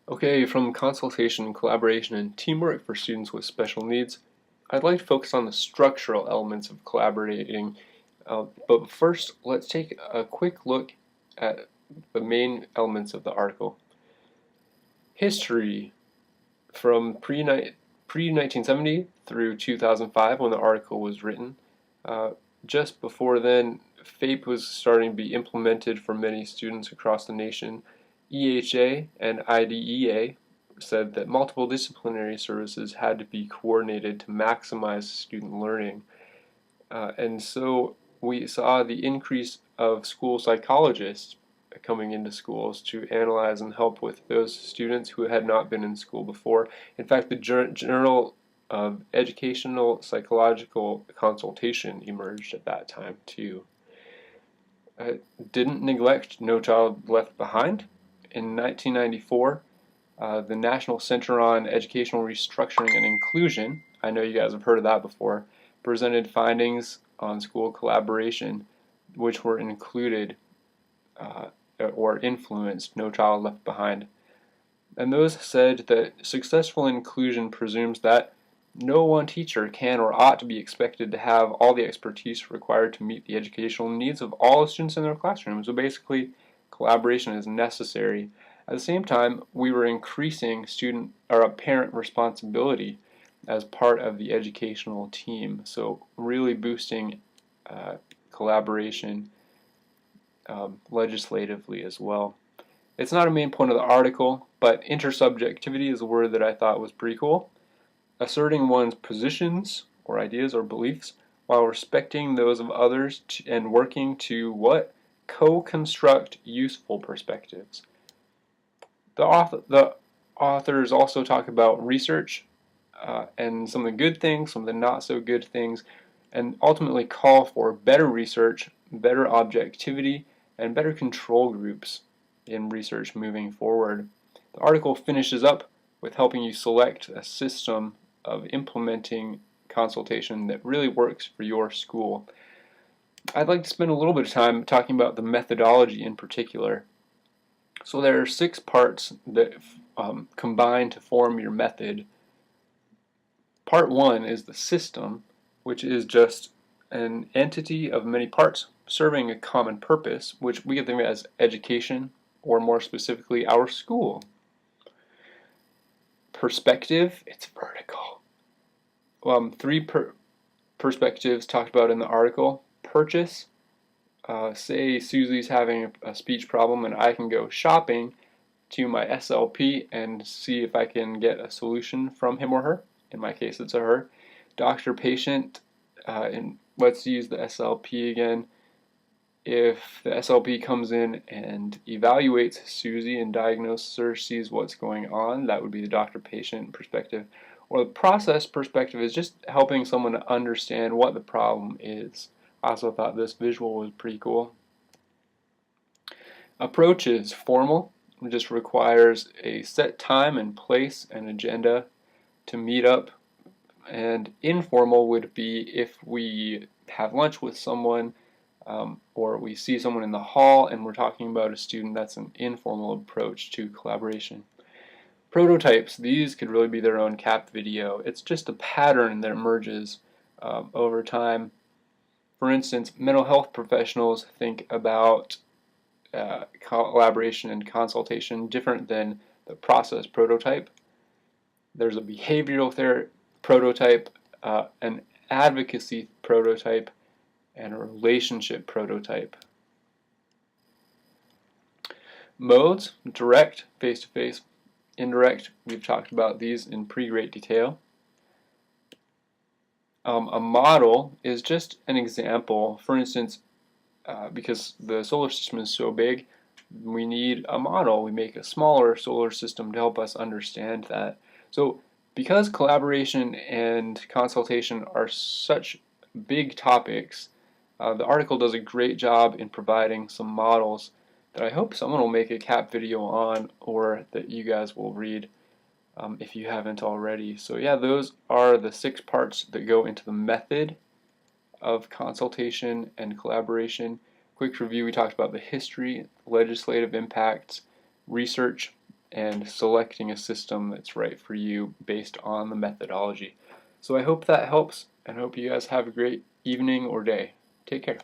Okay, from consultation, collaboration, and teamwork for students with special needs, I'd like to focus on the structural elements of collaborating. But first, let's take a quick look at the main elements of the article. History from pre-1970 through 2005 when the article was written. Uh, just before then, FAPE was starting to be implemented for many students across the nation. EHA and IDEA said that multiple disciplinary services had to be coordinated to maximize student learning. And so we saw the increase of school psychologists coming into schools to analyze and help with those students who had not been in school before. In fact, the Journal of Educational Psychological Consultation emerged at that time too. Didn't neglect No Child Left Behind. In 1994, the National Center on Educational Restructuring and Inclusion, I know you guys have heard of that before, presented findings on school collaboration which were included or influenced No Child Left Behind. And those said that successful inclusion presumes that no one teacher can or ought to be expected to have all the expertise required to meet the educational needs of all students in their classroom. So basically, collaboration is necessary. At the same time, we were increasing student or parent responsibility as part of the educational team. So really boosting collaboration legislatively as well. It's not a main point of the article, but intersubjectivity is a word that I thought was pretty cool. Asserting one's positions or ideas or beliefs while respecting those of others and working to what? Co-construct useful perspectives. The authors also talk about research and some of the good things, some of the not so good things, and ultimately call for better research, better objectivity, and better control groups in research moving forward. The article finishes up with helping you select a system of implementing consultation that really works for your school. I'd like to spend a little bit of time talking about the methodology in particular. So there are 6 parts that combine to form your method. Part 1 is the system, which is just an entity of many parts serving a common purpose, which we can think of as education, or more specifically, our school. Perspective, it's vertical. 3 perspectives talked about in the article. Purchase, say Susie's having a speech problem and I can go shopping to my SLP and see if I can get a solution from him or her. In my case, it's a her. Doctor-patient, and let's use the SLP again. If the SLP comes in and evaluates Susie and diagnoses her, sees what's going on, that would be the doctor-patient perspective. Or the process perspective is just helping someone to understand what the problem is. I also thought this visual was pretty cool. Approach is formal. It just requires a set time and place and agenda to meet up. And informal would be if we have lunch with someone or we see someone in the hall and we're talking about a student. That's an informal approach to collaboration. Prototypes, these could really be their own CAP video. It's just a pattern that emerges over time. For instance, mental health professionals think about collaboration and consultation different than the process prototype. There's a behavioral therapy prototype, an advocacy prototype, and a relationship prototype. Modes, direct, face-to-face, indirect, we've talked about these in pretty great detail. A model is just an example. For instance, because the solar system is so big, we need a model. We make a smaller solar system to help us understand that. So because collaboration and consultation are such big topics, the article does a great job in providing some models that I hope someone will make a CAP video on, or that you guys will read if you haven't already. So yeah, those are the 6 parts that go into the method of consultation and collaboration. Quick review, we talked about the history, legislative impacts, research, and selecting a system that's right for you based on the methodology. So I hope that helps, and I hope you guys have a great evening or day. Take care.